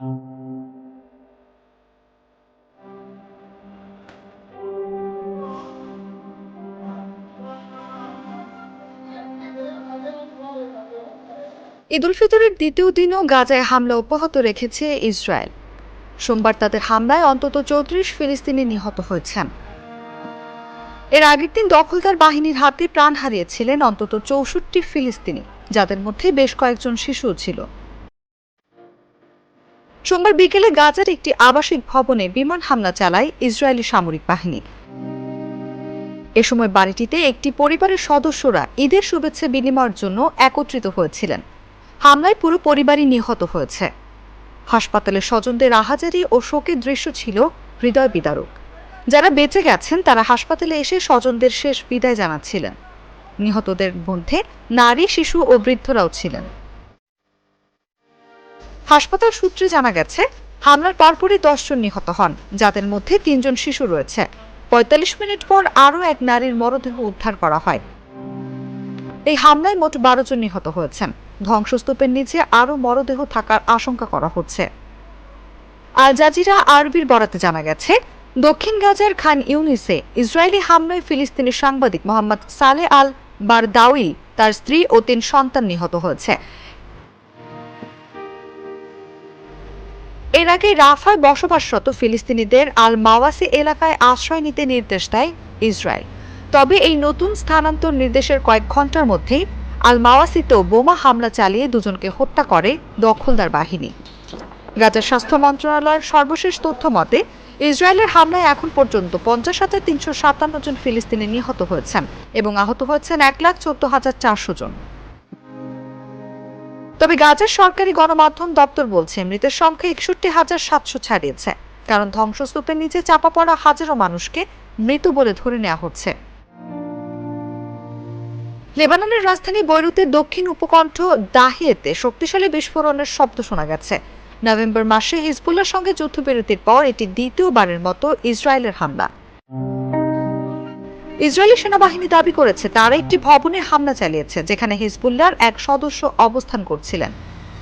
ঈদ উল ফিতরের দ্বিতীয় দিনও গাজায় হামলা অব্যাহত রেখেছে ইসরায়েল। সোমবার তাদের হামলায় অন্তত ৩৪ ফিলিস্তিনি নিহত হয়েছেন। এর আগের দিন দখলদার বাহিনীর হাতে প্রাণ হারিয়েছিলেন অন্তত ৬৪ ফিলিস্তিনি, যাদের মধ্যে বেশ কয়েকজন শিশুও ছিল। সোমবার বিকেলে গাজার একটি আবাসিক ভবনে বিমান হামলা চালায় ইসরায়েলি সামরিক বাহিনী। এ সময় বাড়িটিতে একটি পরিবারের সদস্যরা ঈদের শুভেচ্ছা বিনিময়ের জন্য একত্রিত হয়েছিলেন। হামলায় পুরো পরিবারই নিহত হয়েছে। হাসপাতালে স্বজনদের আহাজারি ও শোকের দৃশ্য ছিল হৃদয় বিদারক। যারা বেঁচে গেছেন তারা হাসপাতালে এসে স্বজনদের শেষ বিদায় জানাচ্ছিলেন। নিহতদের মধ্যে নারী, শিশু ও বৃদ্ধরাও ছিলেন। হাসপাতাল সূত্রে জানা গেছে, হামলার পরপরই ১০ জন নিহত হন, যাদের মধ্যে ৩ জন শিশু রয়েছে। ৪৫ মিনিট পর আরও এক নারীর মরদেহ উদ্ধার করা হয়। এই হামলায় মোট ১২ জন নিহত হয়েছেন। ধ্বংসস্তূপের নিচে আরও মরদেহ থাকার আশঙ্কা করা হচ্ছে। আল জাজিরা আরবির বরাতে জানা গেছে, দক্ষিণ গাজার খান ইউনিসে ইসরায়েলি হামলায় ফিলিস্তিনি সাংবাদিক মোহাম্মদ সালে আল বারদাউই, তার স্ত্রী ও ৩ সন্তান নিহত হয়েছে। এর আগে রাফায় বসবাসরত ফিলিস্তিনিদের আল মাওয়াসি এলাকায় আশ্রয় নিতে নির্দেশ দেয় ইসরায়েল। তবে এই নতুন স্থানান্তর নির্দেশের কয়েক ঘন্টার মধ্যেই আল মাওয়াসিতেও বোমা হামলা চালিয়ে দুজনকে হত্যা করে দখলদার বাহিনী। গাজার স্বাস্থ্য মন্ত্রণালয়ের সর্বশেষ তথ্য মতে, ইসরায়েলের হামলায় এখন পর্যন্ত ৫০,৩৫৭ জন ফিলিস্তিনি নিহত হয়েছেন এবং আহত হয়েছেন ১,১৪,৪০০ জন। তবে গাজার সরকারি গণমাধ্যম দপ্তর বলছে, মৃতের সংখ্যা ৬১,৭০০ ছাড়িয়েছে, কারণ ধ্বংসস্তূপের নিচে চাপা পড়া হাজারো মানুষকে মৃত বলে ধরে নেওয়া হচ্ছে। লেবাননের রাজধানী বৈরুতের দক্ষিণ উপকণ্ঠ দাহিয়েতে শক্তিশালী বিস্ফোরণের শব্দ শোনা গেছে। নভেম্বর মাসে হিজবুল্লাহর সঙ্গে যুদ্ধবিরতির পর এটি দ্বিতীয়বারের মতো ইসরায়েলের হামলা। ইসরায়েলি সেনাবাহিনী দাবি করেছে তারা একটি ভবনে হামলা চালিয়েছে, যেখানে হিজবুল্লাহর এক সদস্য অবস্থান করছিলেন।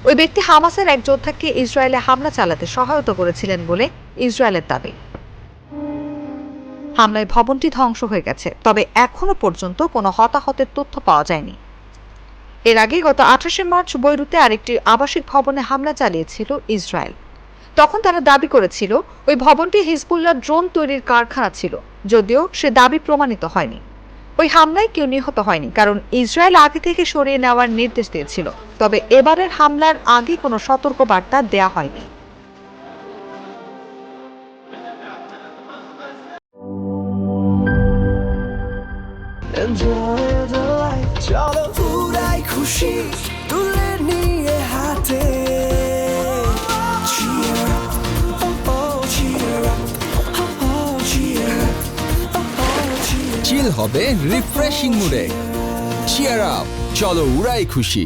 ওই ব্যক্তি হামাসের এক যোদ্ধাকে ইসরায়েলে হামলা চালাতে সহায়তা করেছিলেন বলে ইসরায়েলের দাবি। হামলায় ভবনটি ধ্বংস হয়ে গেছে, তবে এখনো পর্যন্ত কোনো হতাহতের তথ্য পাওয়া যায়নি। এর আগে গত ২৮শে মার্চ বৈরুতে আরেকটি আবাসিক ভবনে হামলা চালিয়েছিল ইসরায়েল। তখন তারা দাবি করেছিল ওই ভবনটি হিজবুল্লাহ ড্রোন তৈরির কারখানা ছিল, যদিও সে দাবি প্রমাণিত হয়নি। ওই হামলায় কেউ নিহত হয়নি, কারণ ইসরায়েল আগে থেকে সরিয়ে নেওয়ার নির্দেশ দিয়েছিল। তবে এবারের হামলার আগে কোনো সতর্কবার্তা দেয়া হয়নি। চলো উড়াই খুশি তুলে নিয়ে হাতে, চিল হবে রিফ্রেশিং মুডে। চিয়ার আপ, চলো উড়াই খুশি।